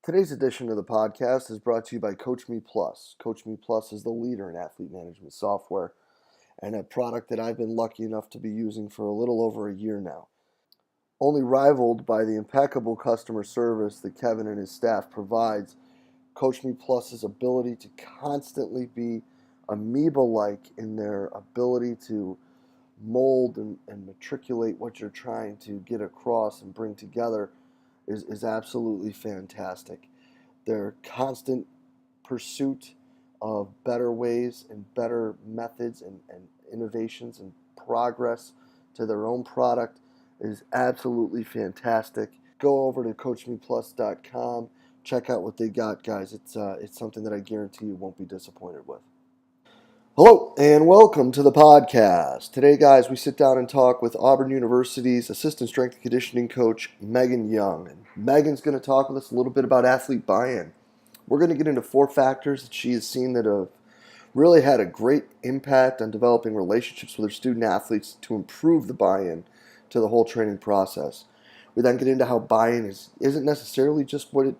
Today's edition of the podcast is brought to you by Coach Me Plus. Coach Me Plus is the leader in athlete management software and a product that I've been lucky enough to be using for a little over a year now. Only rivaled by the impeccable customer service that Kevin and his staff provides, Coach Me Plus's ability to constantly be amoeba-like in their ability to mold and matriculate what you're trying to get across and bring together is absolutely fantastic. Their constant pursuit of better ways and better methods and innovations and progress to their own product is absolutely fantastic. Go over to CoachMePlus.com. Check out what they got, guys. It's something that I guarantee you won't be disappointed with. Hello and welcome to the podcast. Today, guys, we sit down and talk with Auburn University's assistant strength and conditioning coach, Megan Young. And Megan's going to talk with us a little bit about athlete buy-in. We're going to get into 4 factors that she has seen that have really had a great impact on developing relationships with her student athletes to improve the buy-in to the whole training process. We then get into how buy-in isn't necessarily just what it,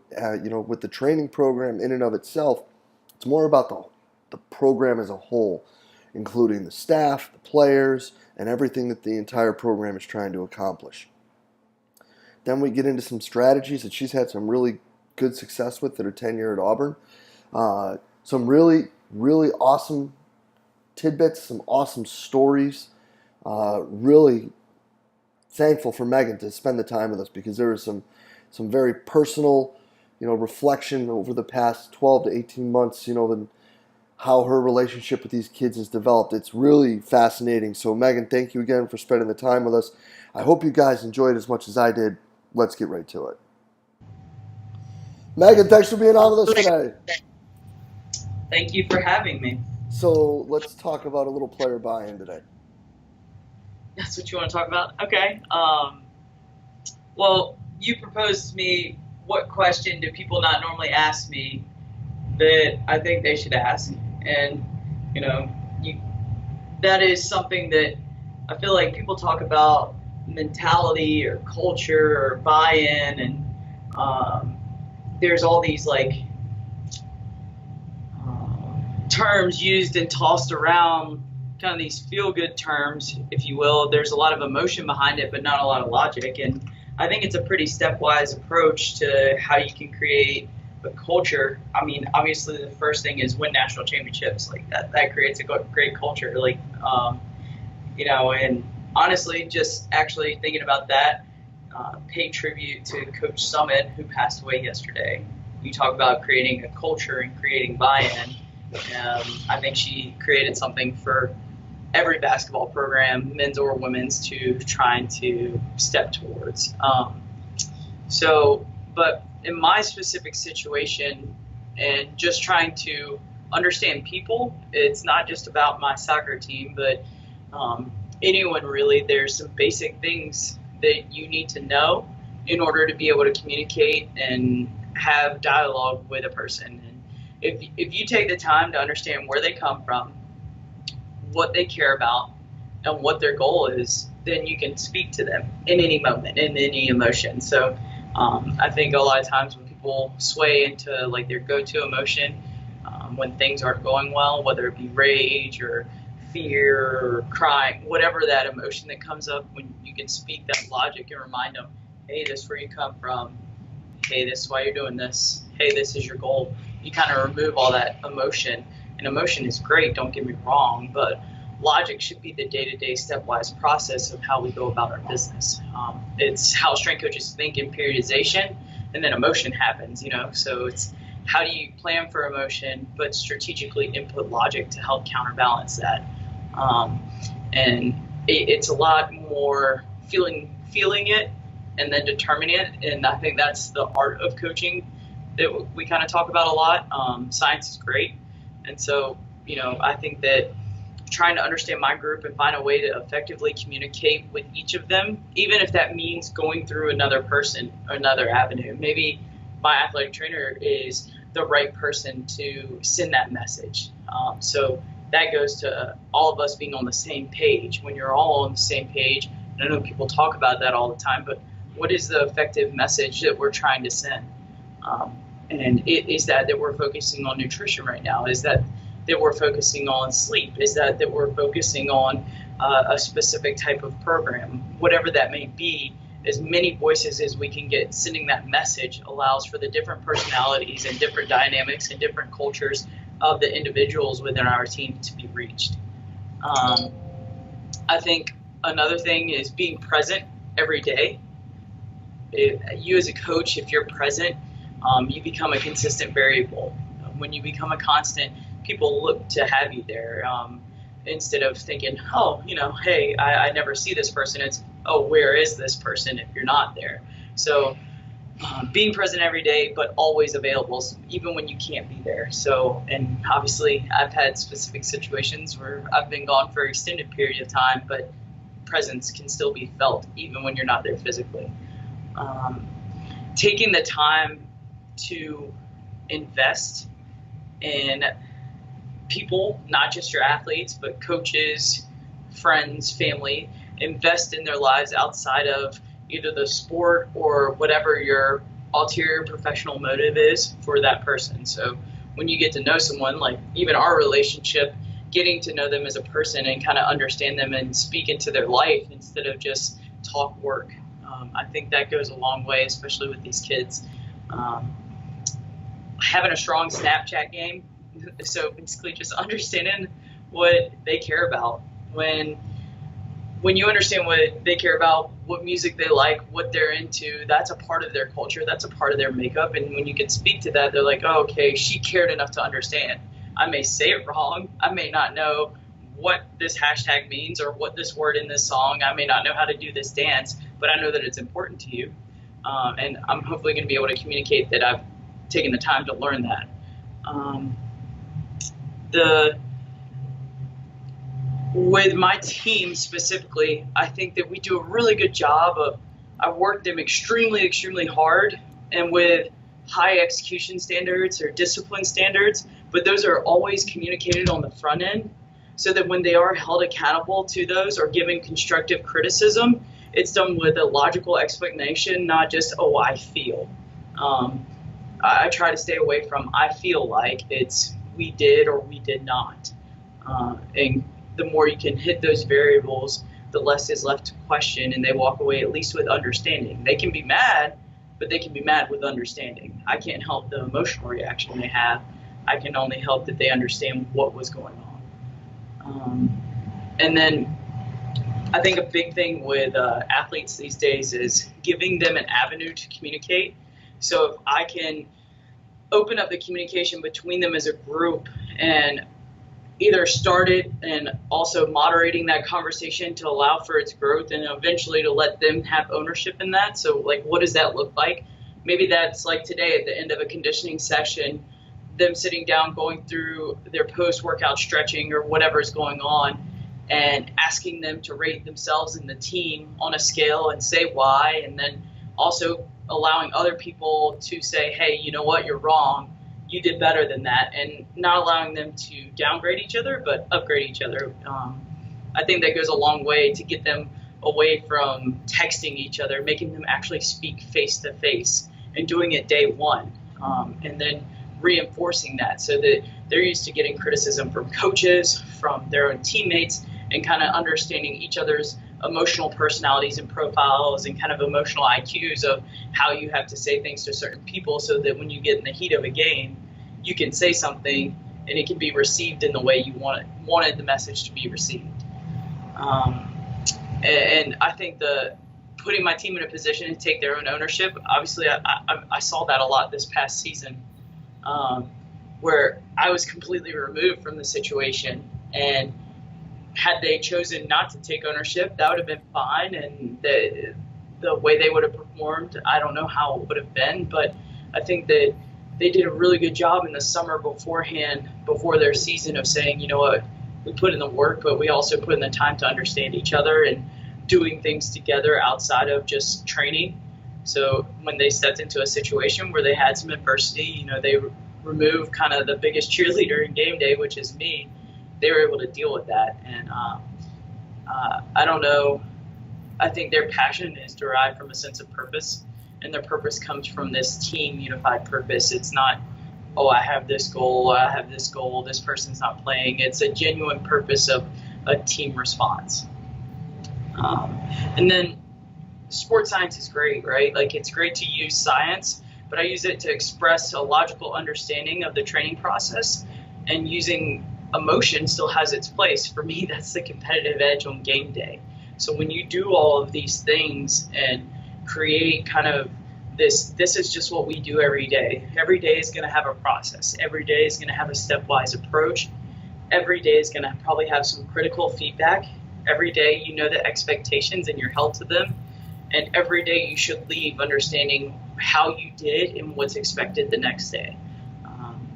with the training program in and of itself. It's more about the program as a whole, including the staff, the players, and everything that the entire program is trying to accomplish. Then we get into some strategies that she's had some really good success with at her tenure at Auburn. Some really, really awesome tidbits, some awesome stories. Really thankful for Megan to spend the time with us because there was some very personal, reflection over the past 12 to 18 months, and how her relationship with these kids has developed. It's really fascinating. So Megan, thank you again for spending the time with us. I hope you guys enjoyed as much as I did. Let's get right to it. Megan, thanks for being on with us today. Thank you for having me. So let's talk about a little player buy-in today. That's what you want to talk about? Okay. Well, you proposed to me what question do people not normally ask me that I think they should ask. And, that is something that I feel like people talk about mentality or culture or buy-in, and there's all these terms used and tossed around, kind of these feel-good terms, if you will. There's a lot of emotion behind it, but not a lot of logic. And I think it's a pretty stepwise approach to how you can create a culture. I mean, obviously the first thing is win national championships. Like that creates a great culture. And honestly, just actually thinking about that, pay tribute to Coach Summit, who passed away yesterday. You talk about creating a culture and creating buy-in. I think she created something for every basketball program, men's or women's, to trying to step towards. But in my specific situation and just trying to understand people, it's not just about my soccer team, but anyone really. There's some basic things that you need to know in order to be able to communicate and have dialogue with a person. And if you take the time to understand where they come from, what they care about, and what their goal is, then you can speak to them in any moment, in any emotion. So I think a lot of times when people sway into their go-to emotion, when things aren't going well, whether it be rage or fear or crying, whatever that emotion that comes up, when you can speak that logic and remind them, hey, this is where you come from. Hey, this is why you're doing this. Hey, this is your goal. You kind of remove all that emotion. And emotion is great, don't get me wrong, but logic should be the day-to-day stepwise process of how we go about our business. It's how strength coaches think in periodization, and then emotion happens, So it's how do you plan for emotion, but strategically input logic to help counterbalance that. And it's a lot more feeling it and then determining it. And I think that's the art of coaching that we kind of talk about a lot. Science is great. And so, I think that trying to understand my group and find a way to effectively communicate with each of them, even if that means going through another person, another avenue. Maybe my athletic trainer is the right person to send that message. So that goes to all of us being on the same page. When you're all on the same page, and I know people talk about that all the time, but what is the effective message that we're trying to send? And is that we're focusing on nutrition right now? Is that we're focusing on sleep? Is that we're focusing on a specific type of program? Whatever that may be, as many voices as we can get sending that message allows for the different personalities and different dynamics and different cultures of the individuals within our team to be reached. I think another thing is being present every day. You as a coach, if you're present, you become a consistent variable. When you become a constant, people look to have you there, instead of thinking, oh, hey, I never see this person. It's, oh, where is this person if you're not there? So being present every day, but always available, even when you can't be there. So, and obviously I've had specific situations where I've been gone for an extended period of time, but presence can still be felt even when you're not there physically. Taking the time to invest in people, not just your athletes, but coaches, friends, family, invest in their lives outside of either the sport or whatever your ulterior professional motive is for that person. So when you get to know someone, like even our relationship, getting to know them as a person and kind of understand them and speak into their life instead of just talk work. I think that goes a long way, especially with these kids. Having a strong Snapchat game, so basically just understanding what they care about. When you understand what they care about, what music they like, what they're into, that's a part of their culture, that's a part of their makeup. And when you can speak to that, they're like, oh, okay, she cared enough to understand. I may say it wrong. I may not know what this hashtag means or what this word in this song. I may not know how to do this dance, but I know that it's important to you. And I'm hopefully going to be able to communicate that I've taken the time to learn that. With my team specifically, I think that we do a really good job of, I work them extremely, extremely hard and with high execution standards or discipline standards, but those are always communicated on the front end so that when they are held accountable to those or given constructive criticism, it's done with a logical explanation, not just, oh, I feel. I try to stay away from I feel like. It's we did or we did not. And the more you can hit those variables, the less is left to question, and they walk away at least with understanding. They can be mad, but they can be mad with understanding. I can't help the emotional reaction they have. I can only help that they understand what was going on. And then I think a big thing with athletes these days is giving them an avenue to communicate. So if I can open up the communication between them as a group and either start it and also moderating that conversation to allow for its growth and eventually to let them have ownership in that. So like, what does that look like? Maybe that's like today at the end of a conditioning session, them sitting down, going through their post-workout stretching or whatever is going on and asking them to rate themselves and the team on a scale and say why, and then also allowing other people to say, hey, you know what, you're wrong. You did better than that, and not allowing them to downgrade each other, but upgrade each other. I think that goes a long way to get them away from texting each other, making them actually speak face to face and doing it day one, and then reinforcing that so that they're used to getting criticism from coaches, from their own teammates, and kind of understanding each other's emotional personalities and profiles and kind of emotional IQs of how you have to say things to certain people so that when you get in the heat of a game, you can say something and it can be received in the way you wanted the message to be received. And I think putting my team in a position to take their own ownership, obviously I saw that a lot this past season, where I was completely removed from the situation, and had they chosen not to take ownership, that would have been fine, and the way they would have performed, I don't know how it would have been, but I think that they did a really good job in the summer beforehand, before their season, of saying, you know what, we put in the work, but we also put in the time to understand each other and doing things together outside of just training. So when they stepped into a situation where they had some adversity, they removed kind of the biggest cheerleader in game day, which is me. They were able to deal with that. And I don't know, I think their passion is derived from a sense of purpose and their purpose comes from this team unified purpose. It's not, oh, I have this goal, this person's not playing. It's a genuine purpose of a team response. And then sports science is great, right? Like, it's great to use science, but I use it to express a logical understanding of the training process, and using emotion still has its place. For me, that's the competitive edge on game day. So when you do all of these things and create kind of this is just what we do every day. Every day is going to have a process. Every day is going to have a stepwise approach. Every day is going to probably have some critical feedback. Every day you know the expectations and you're held to them. And every day you should leave understanding how you did and what's expected the next day.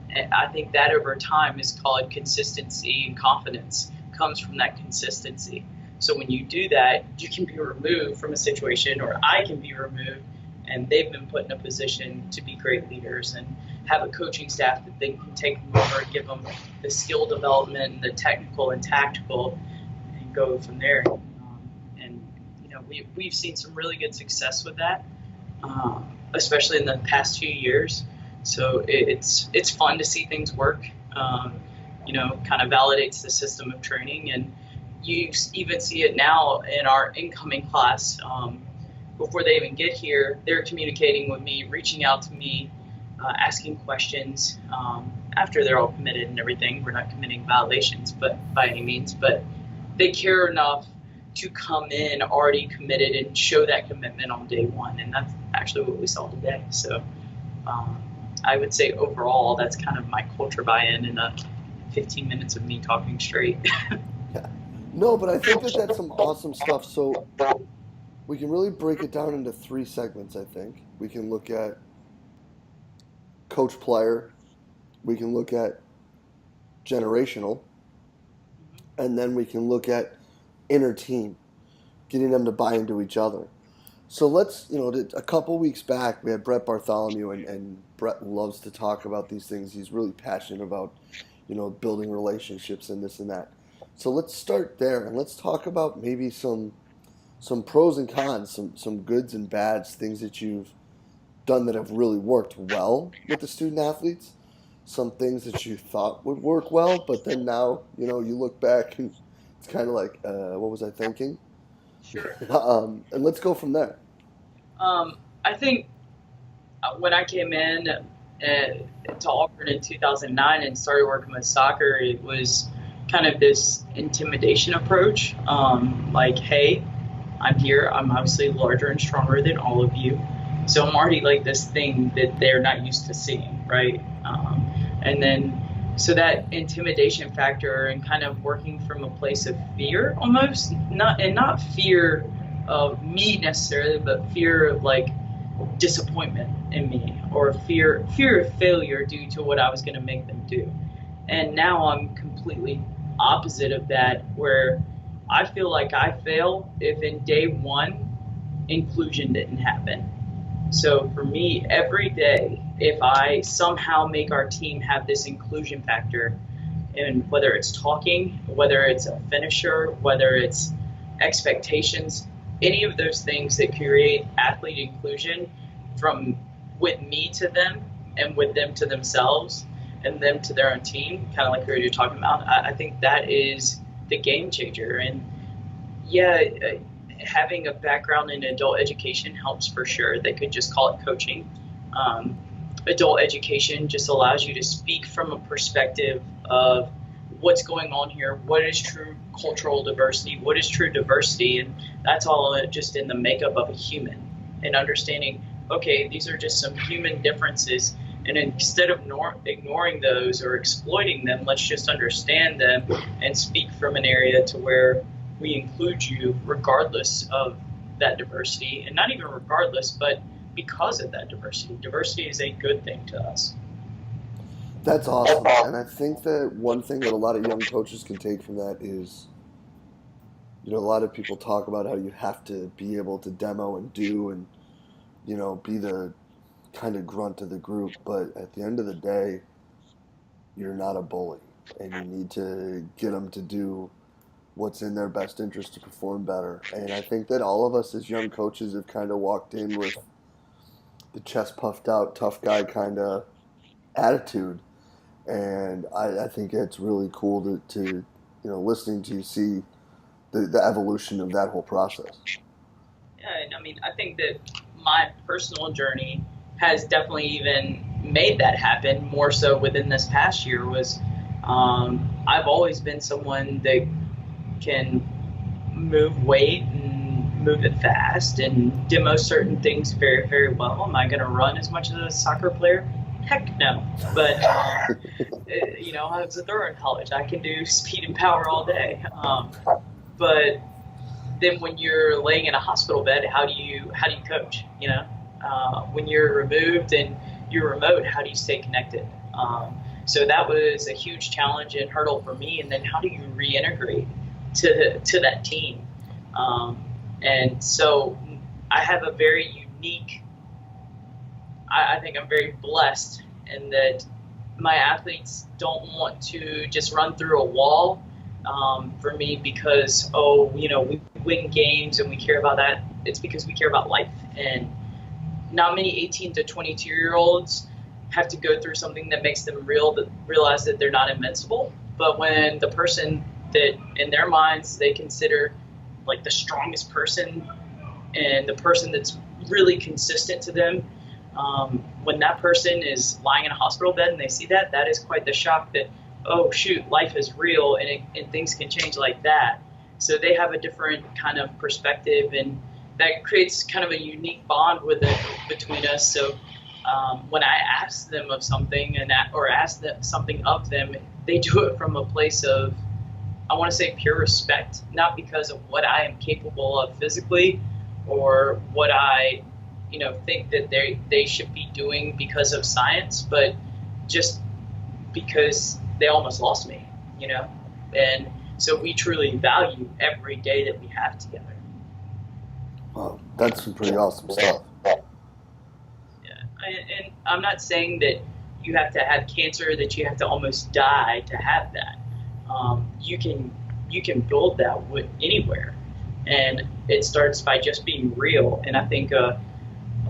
And I think that over time is called consistency, and confidence comes from that consistency. So when you do that, you can be removed from a situation, or I can be removed, and they've been put in a position to be great leaders and have a coaching staff that they can take them over, give them the skill development, the technical and tactical, and go from there. And we've seen some really good success with that, especially in the past few years. So it's fun to see things work. Kind of validates the system of training, and you even see it now in our incoming class. Before they even get here, they're communicating with me, reaching out to me, asking questions. After they're all committed and everything, we're not committing violations, but by any means. But they care enough to come in already committed and show that commitment on day one, and that's actually what we saw today. So. I would say overall, that's kind of my culture buy-in in 15 minutes of me talking straight. Yeah. No, but I think that's some awesome stuff. So we can really break it down into 3 segments, I think. We can look at coach player, we can look at generational, and then we can look at inner team, getting them to buy into each other. So let's, a couple weeks back, we had Brett Bartholomew, and Brett loves to talk about these things. He's really passionate about, building relationships and this and that. So let's start there, and let's talk about maybe some pros and cons, some goods and bads, things that you've done that have really worked well with the student athletes, some things that you thought would work well, but then now, you look back and it's kind of like, what was I thinking? Sure. And let's go from there. I think when I came in to Auburn in 2009 and started working with soccer, it was kind of this intimidation approach. Like, hey, I'm here. I'm obviously larger and stronger than all of you. So I'm already like this thing that they're not used to seeing, right? And then so that intimidation factor and kind of working from a place of fear almost, not fear of me necessarily, but fear of like disappointment in me, or fear of failure due to what I was going to make them do. And now I'm completely opposite of that, where I feel like I fail if in day one inclusion didn't happen. So for me, every day, if I somehow make our team have this inclusion factor, and whether it's talking, whether it's a finisher, whether it's expectations, any of those things that create athlete inclusion from with me to them and with them to themselves and them to their own team, kind of like what you're talking about, I think that is the game changer. And yeah, having a background in adult education helps for sure. They could just call it coaching. Adult education just allows you to speak from a perspective of what's going on here, what is true cultural diversity, what is true diversity, and that's all just in the makeup of a human, and understanding, okay, these are just some human differences, and instead of ignoring those or exploiting them, let's just understand them and speak from an area to where we include you regardless of that diversity, and not even regardless, but because of that diversity. Diversity is a good thing to us. That's awesome. And I think that one thing that a lot of young coaches can take from that is, a lot of people talk about how you have to be able to demo and do and, be the kind of grunt of the group. But at the end of the day, you're not a bully, and you need to get them to do what's in their best interest to perform better. And I think that all of us as young coaches have kind of walked in with the chest puffed out, tough guy kind of attitude. And I think it's really cool to listening to you see the evolution of that whole process. Yeah, and I mean, I think that my personal journey has definitely even made that happen more so within this past year. Was I've always been someone that can move weight and move it fast and demo certain things very, very well. Am I going to run as much as a soccer player? Heck no. But, I was a thrower in college. I can do speed and power all day. But then when you're laying in a hospital bed, how do you coach? When you're removed and you're remote, how do you stay connected? So that was a huge challenge and hurdle for me. And then how do you reintegrate to that team? And so I have a very unique. I think I'm very blessed in that my athletes don't want to just run through a wall for me because, we win games and we care about that. It's because we care about life. And not many 18 to 22-year-olds have to go through something that makes them realize that they're not invincible. But when the person that in their minds they consider like the strongest person and the person that's really consistent to them, when that person is lying in a hospital bed and they see that, that is quite the shock that, oh shoot, life is real and things can change like that. So they have a different kind of perspective, and that creates kind of a unique bond between us. So when I ask them of something or ask something of them, they do it from a place of, I want to say, pure respect, not because of what I am capable of physically or what I think that they should be doing because of science, but just because they almost lost me, and so we truly value every day that we have together. Wow, that's some pretty awesome stuff. Yeah, and I'm not saying that you have to have cancer, that you have to almost die to have that. You can build that anywhere, and it starts by just being real. And I think a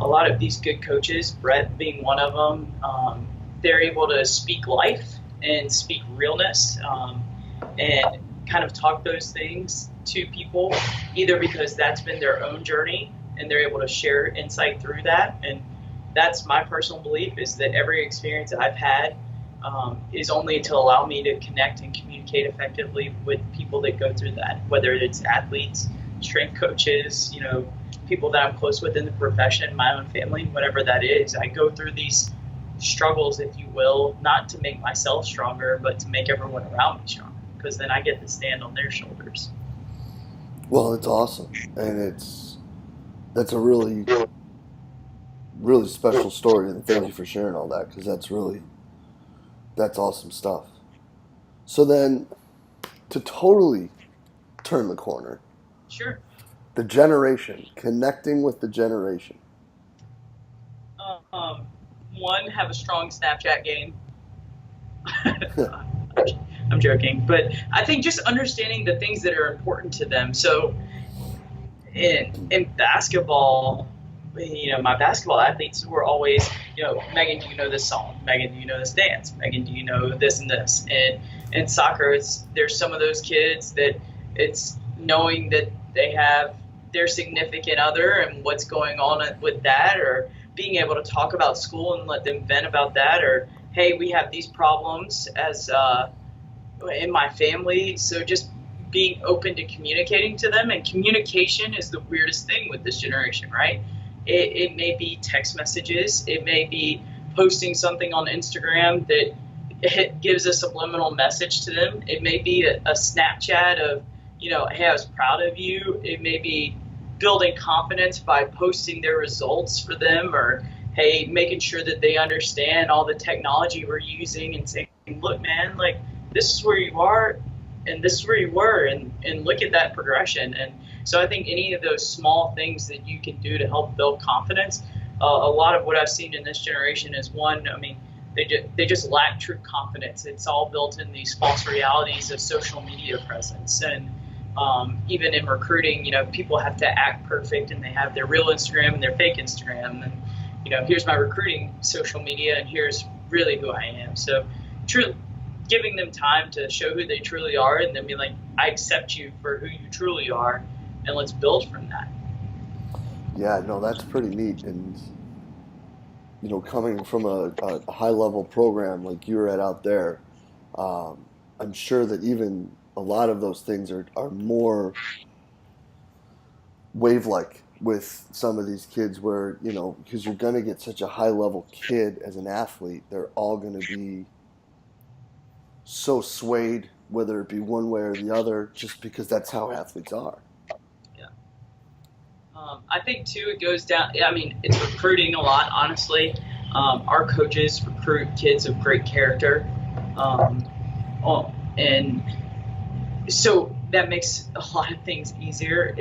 lot of these good coaches, Brett being one of them, they're able to speak life and speak realness, and kind of talk those things to people, either because that's been their own journey and they're able to share insight through that. And that's my personal belief, is that every experience that I've had is only to allow me to connect and communicate effectively with people that go through that, whether it's athletes, strength coaches, people that I'm close with in the profession, my own family, whatever that is. I go through these struggles, if you will, not to make myself stronger, but to make everyone around me stronger, because then I get to stand on their shoulders. Well, it's awesome, and that's a really, really special story, and thank you for sharing all that, because that's awesome stuff. So then, to totally turn the corner, Sure. the generation, connecting with the generation. One, have a strong Snapchat game. I'm joking, but I think just understanding the things that are important to them. So in basketball, my basketball athletes were always, Megan, do you know this song? Megan, do you know this dance? Megan, do you know this and this? And in soccer, there's some of those kids that it's knowing that they have their significant other and what's going on with that, or being able to talk about school and let them vent about that, or, hey, we have these problems as in my family. So just being open to communicating to them. And communication is the weirdest thing with this generation, right? It may be text messages. It may be posting something on Instagram that it gives a subliminal message to them. It may be a Snapchat of, hey, I was proud of you. It may be building confidence by posting their results for them, or, hey, making sure that they understand all the technology we're using and saying, look, man, like, this is where you are and this is where you were, and look at that progression. And so I think any of those small things that you can do to help build confidence, a lot of what I've seen in this generation is, one, I mean, they just lack true confidence. It's all built in these false realities of social media presence. And even in recruiting, people have to act perfect, and they have their real Instagram and their fake Instagram. here's my recruiting social media, and here's really who I am. So, truly giving them time to show who they truly are, and then be like, I accept you for who you truly are, and let's build from that. Yeah, no, that's pretty neat. And coming from a high level program like you were at out there, I'm sure that even a lot of those things are more wave like with some of these kids where, because you're going to get such a high level kid as an athlete, they're all going to be so swayed, whether it be one way or the other, just because that's how athletes are. Yeah. I think too, it goes down. I mean, it's recruiting a lot, honestly. Our coaches recruit kids of great character, um, and so that makes a lot of things easier.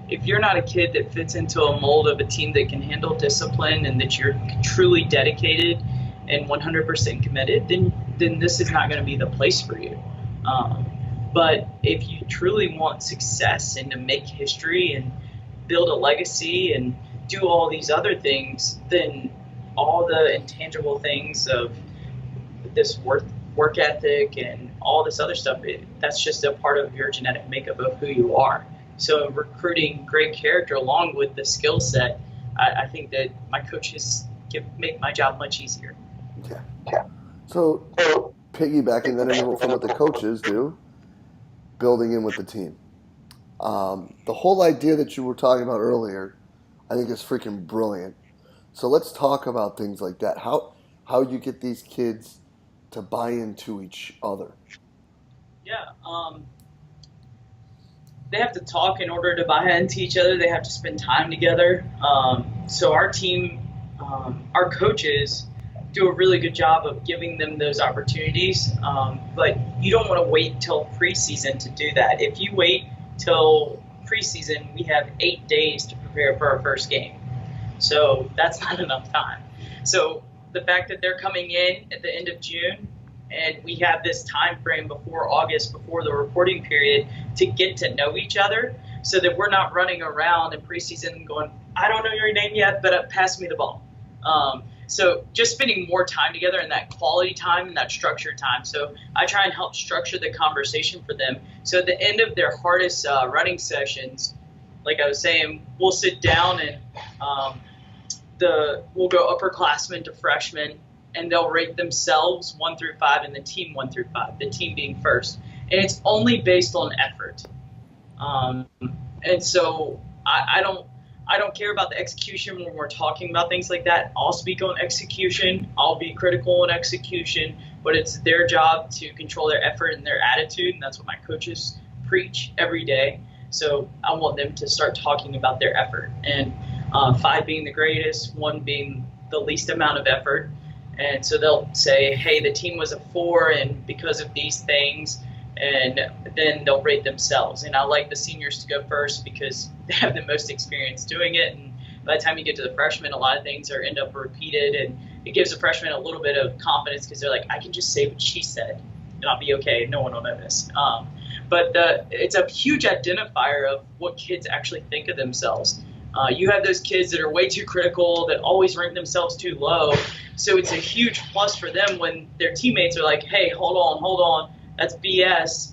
If you're not a kid that fits into a mold of a team that can handle discipline and that you're truly dedicated and 100% committed, then this is not going to be the place for you. But if you truly want success and to make history and build a legacy and do all these other things, then all the intangible things of this work ethic and all this other stuff, that's just a part of your genetic makeup of who you are. So recruiting great character along with the skill set, I think that my coaches make my job much easier. Yeah. So piggybacking then from what the coaches do, building in with the team. The whole idea that you were talking about earlier, I think is freaking brilliant. So let's talk about things like that. How you get these kids to buy into each other. Yeah. They have to talk in order to buy into each other. They have to spend time together. So our team, our coaches do a really good job of giving them those opportunities. But you don't want to wait till preseason to do that. If you wait till preseason, we have 8 days to prepare for our first game. So that's not enough time. So the fact that they're coming in at the end of June and we have this time frame before August, before the reporting period, to get to know each other so that we're not running around in preseason going, I don't know your name yet, but pass me the ball. So just spending more time together and that quality time and that structured time. So I try and help structure the conversation for them. So at the end of their hardest running sessions, like I was saying, we'll sit down and we'll go upperclassmen to freshmen, and they'll rate themselves 1 through 5 and the team 1 through 5, the team being first. And it's only based on effort. And so I don't care about the execution when we're talking about things like that. I'll speak on execution. I'll be critical on execution, but it's their job to control their effort and their attitude, and that's what my coaches preach every day. So I want them to start talking about their effort, and 5 being the greatest, 1 being the least amount of effort. And so they'll say, hey, the team was a 4 and because of these things, and then they'll rate themselves. And I like the seniors to go first because they have the most experience doing it. And by the time you get to the freshmen, a lot of things end up repeated, and it gives the freshmen a little bit of confidence because they're like, I can just say what she said and I'll be okay. No one will notice. But it's a huge identifier of what kids actually think of themselves. You have those kids that are way too critical, that always rank themselves too low. So it's a huge plus for them when their teammates are like, hey, hold on, that's BS.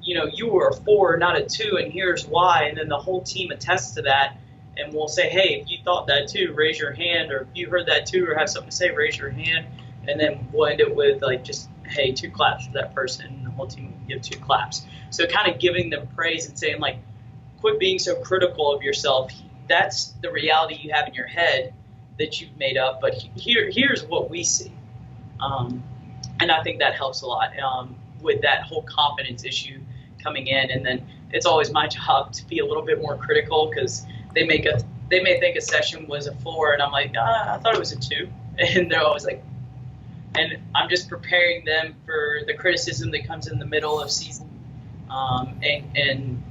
You were a 4, not a 2, and here's why. And then the whole team attests to that. And we'll say, hey, if you thought that too, raise your hand. Or if you heard that too or have something to say, raise your hand. And then we'll end it with just, hey, 2 claps for that person. And the whole team will give 2 claps. So kind of giving them praise and saying, quit being so critical of yourself. That's the reality you have in your head that you've made up. But here's what we see. And I think that helps a lot with that whole confidence issue coming in. And then it's always my job to be a little bit more critical because they may think a session was a 4, and I'm like, I thought it was a 2. And they're always like, and I'm just preparing them for the criticism that comes in the middle of season, and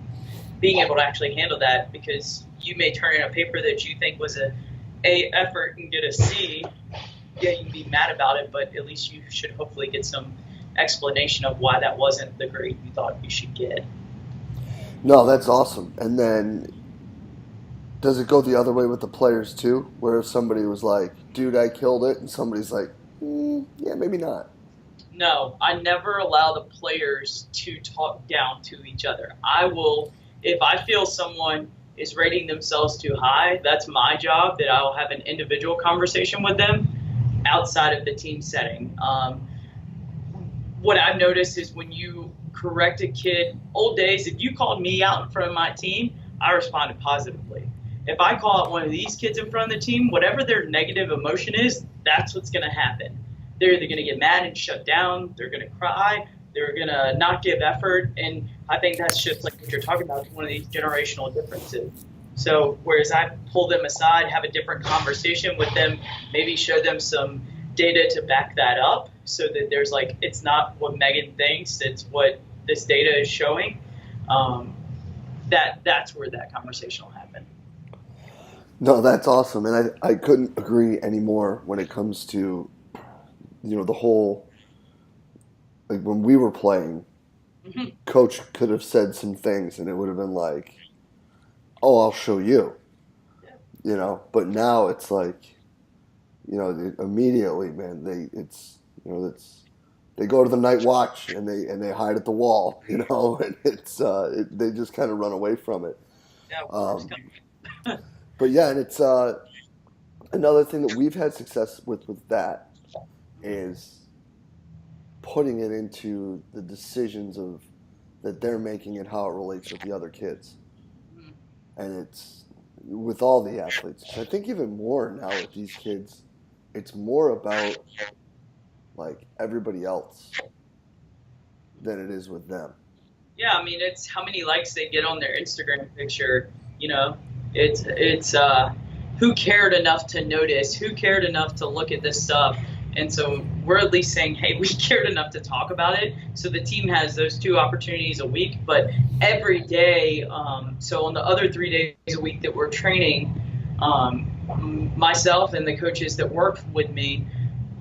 being able to actually handle that, because you may turn in a paper that you think was a effort and get a C. Yeah, you can be mad about it, but at least you should hopefully get some explanation of why that wasn't the grade you thought you should get. No, that's awesome. And then Does it go the other way with the players too, where if somebody was like, "Dude, I killed it," and somebody's like, "Yeah, maybe not." No, I never allow the players to talk down to each other. I will, if I feel someone is rating themselves too high, that's my job, that I will have an individual conversation with them outside of the team setting. What I've noticed is when you correct a kid, old days, if you called me out in front of my team, I responded positively. If I call out one of these kids in front of the team, whatever their negative emotion is, that's what's going to happen. They're either going to get mad and shut down, they're going to cry, they're going to not give effort. And I think that's just like what you're talking about, one of these generational differences. So, whereas I pull them aside, have a different conversation with them, maybe show them some data to back that up so that there's like, it's not what Megan thinks, it's what this data is showing. Um, that's where that conversation will happen. No, that's awesome, and I couldn't agree anymore when it comes to the whole, like, when we were playing, Mm-hmm. coach could have said some things and it would have been like, "Oh, I'll show you," Yeah. But now it's like, immediately, man, it's they go to the night watch and they hide at the wall, and they just kind of run away from it. Yeah, worst Um, come. but yeah, and it's another thing that we've had success with that is putting it into the decisions of that they're making and how it relates with the other kids. And it's with all the athletes. I think even more now with these kids, it's more about like everybody else than it is with them. Yeah, I mean, it's how many likes they get on their Instagram picture. You know, it's who cared enough to notice, who cared enough to look at this stuff, and so we're at least saying, hey, we cared enough to talk about it. So the team has those 2 opportunities a week, but every day. So on the other 3 days a week that we're training, myself and the coaches that work with me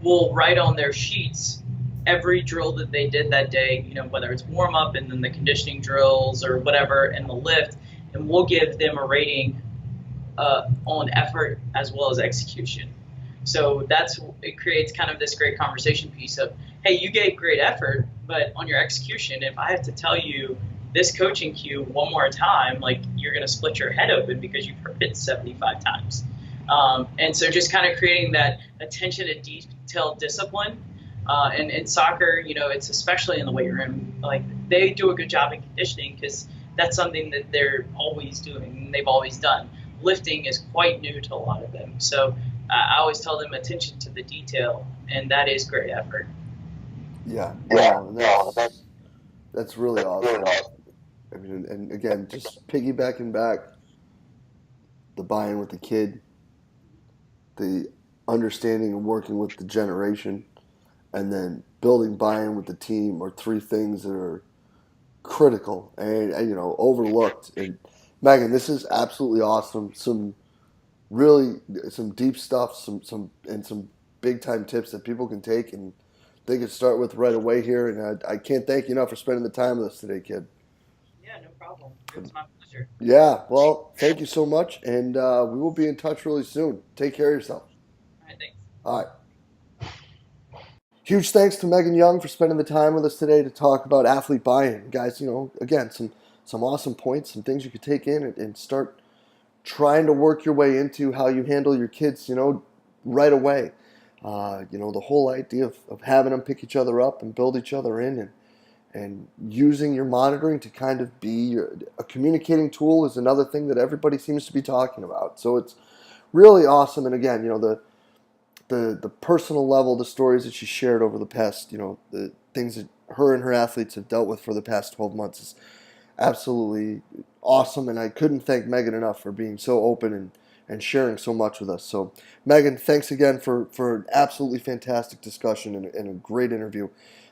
will write on their sheets every drill that they did that day, whether it's warm up and then the conditioning drills or whatever, and the lift, and we'll give them a rating on effort as well as execution. So it creates kind of this great conversation piece of, hey, you gave great effort, but on your execution, if I have to tell you this coaching cue one more time, like you're going to split your head open because you've heard it 75 times. And so just kind of creating that attention to detail discipline. And in soccer, it's especially in the weight room, like they do a good job in conditioning because that's something that they're always doing and they've always done. Lifting is quite new to a lot of them. So I always tell them attention to the detail, and that is great effort. Yeah, no, that's really awesome. I mean, and again, just piggybacking back, the buy-in with the kid, the understanding and working with the generation, and then building buy-in with the team are three things that are critical and overlooked. And Megan, this is absolutely awesome. Some deep stuff, some big time tips that people can take and they can start with right away here. And I can't thank you enough for spending the time with us today, kid. Yeah, no problem. It's my pleasure. Yeah, well, thank you so much, and we will be in touch really soon. Take care of yourself. All right, thanks. All right. Huge thanks to Megan Young for spending the time with us today to talk about athlete buy-in, guys. Again, some awesome points, some things you could take in and start trying to work your way into how you handle your kids, right away. The whole idea of having them pick each other up and build each other in and using your monitoring to kind of be a communicating tool is another thing that everybody seems to be talking about. So it's really awesome. And again, the personal level, the stories that she shared over the past, the things that her and her athletes have dealt with for the past 12 months is absolutely awesome. And I couldn't thank Megan enough for being so open and sharing so much with us. So, Megan, thanks again for an absolutely fantastic discussion and a great interview.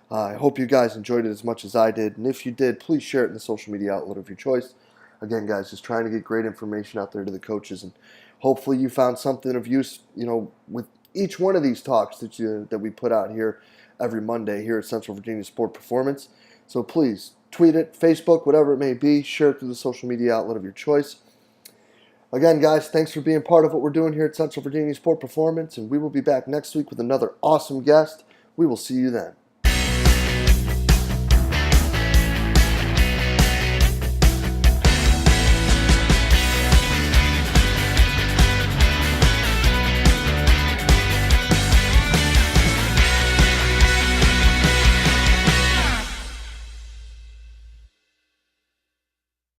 I hope you guys enjoyed it as much as I did. And if you did, please share it in the social media outlet of your choice. Again, guys, just trying to get great information out there to the coaches. And hopefully you found something of use, with each one of these talks that we put out here every Monday here at Central Virginia Sport Performance. So please tweet it, Facebook, whatever it may be, share it through the social media outlet of your choice. Again, guys, thanks for being part of what we're doing here at Central Virginia Sport Performance, and we will be back next week with another awesome guest. We will see you then.